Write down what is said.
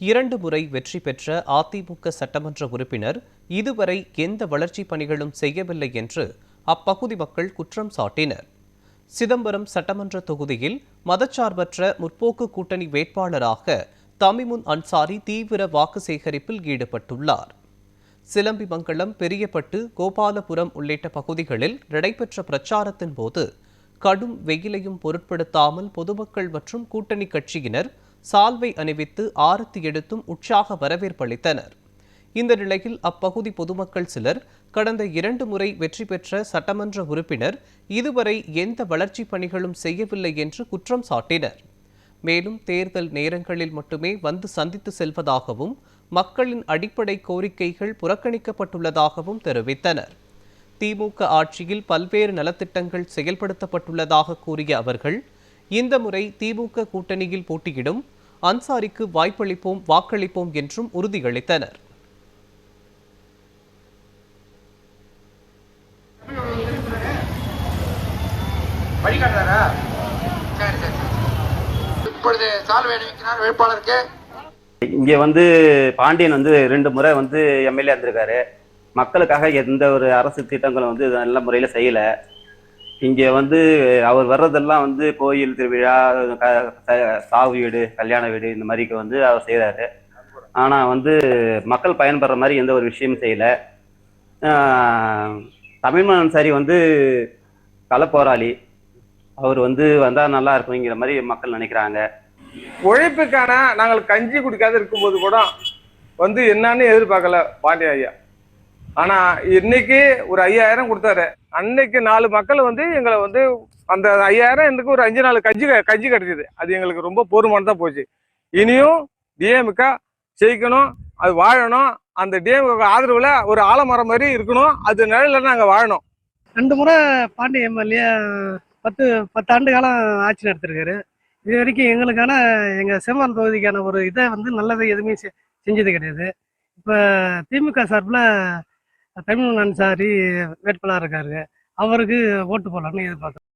2 முறை வெற்றி பெற்ற அதிமுக சட்டமன்ற உறுப்பினர் இதுவரை எந்த வளர்ச்சிப் பணிகளும் செய்யவில்லை என்று அப்பகுதி மக்கள் குற்றம் சாட்டினர். சிதம்பரம் சட்டமன்ற தொகுதியில் மதச்சார்பற்ற முற்போக்கு கூட்டணி வேட்பாளராக தமிமுன் அன்சாரி தீவிர வாக்கு சேகரிப்பில் ஈடுபட்டுள்ளார். சிலம்பிமங்கலம், பெரியப்பட்டு, கோபாலபுரம் உள்ளிட்ட பகுதிகளில் நடைபெற்ற பிரச்சாரத்தின் போது கடும் வெயிலையும் பொருட்படுத்தாமல் பொதுமக்கள் மற்றும் கூட்டணி கட்சியினர் சால்வை அணிவித்து ஆரத்தி எடுத்தும் உற்சாக வரவேற்பளித்தனர். இந்த நிலையில் அப்பகுதி பொதுமக்கள் சிலர் கடந்த 2 முறை வெற்றி பெற்ற சட்டமன்ற உறுப்பினர் இதுவரை எந்த வளர்ச்சிப் பணிகளும் செய்யவில்லை என்று குற்றம் சாட்டினர். மேலும் தேர்தல் நேரங்களில் மட்டுமே வந்து சந்தித்து செல்வதாகவும் மக்களின் அடிப்படை கோரிக்கைகள் புறக்கணிக்கப்பட்டுள்ளதாகவும் தெரிவித்தனர். திமுக ஆட்சியில் பல்வேறு நலத்திட்டங்கள் செயல்படுத்தப்பட்டுள்ளதாக கூறிய அவர்கள், இந்த முறை திமுக கூட்டணியில் போட்டியிடும் அன்சாரிக்கு வாய்ப்பளிப்போம், வாக்களிப்போம் என்றும் உறுதியளித்தனர். இங்க பாண்டியன் 2 முறை எம்எல்ஏ இருந்திருக்காரு. மக்களுக்காக எந்த ஒரு அரசு திட்டங்களும் நல்ல முறையில செய்யல. இங்க அவர் வர்றதெல்லாம் கோயில் திருவிழா, சாவு வீடு, கல்யாண வீடு இந்த மாதிரிக்கு அவர் செய்யறாரு. ஆனா மக்கள் பயன்படுற மாதிரி எந்த ஒரு விஷயமும் செய்யல. தமிழ்மன் அன்சாரி களப்போராளி. அவர் வந்தா நல்லா இருக்குங்கிற மாதிரி மக்கள் நினைக்கிறாங்க. உழைப்புக்கான நாங்கள் கஞ்சி குடிக்காத இருக்கும்போது கூட என்னன்னு எதிர்பார்க்கல பாண்டிய ஐயா. ஆனா இன்னைக்கு ஒரு 5000 கொடுத்தாரு. அன்னைக்கு 4 மக்கள் எங்களை அந்த 5000 எனக்கு ஒரு 5 நாள் கஞ்சி கிடைச்சது. அது எங்களுக்கு ரொம்ப போதுமானதா போச்சு. இனியும் டிஎம்க ஜெயிக்கணும், அது வாழணும். அந்த டிஎம்க ஆதரவுல ஒரு ஆலமரம் மாதிரி இருக்கணும். அது நிலையில நாங்க வாழணும். 2 முறை பாண்டிய எம்எல்ஏ 10 ஆண்டு காலம் ஆட்சி நடத்திருக்காரு. இது வரைக்கும் எங்க சிதம்பரம் தொகுதிக்கான ஒரு இதை நல்லதை எதுவுமே செஞ்சது கிடையாது. இப்ப திமுக சார்பில் தமிழ்மன் அன்சாரி வேட்பாளர் இருக்காரு. அவருக்கு ஓட்டு போடலாம்னு எதிர்பார்க்குறோம்.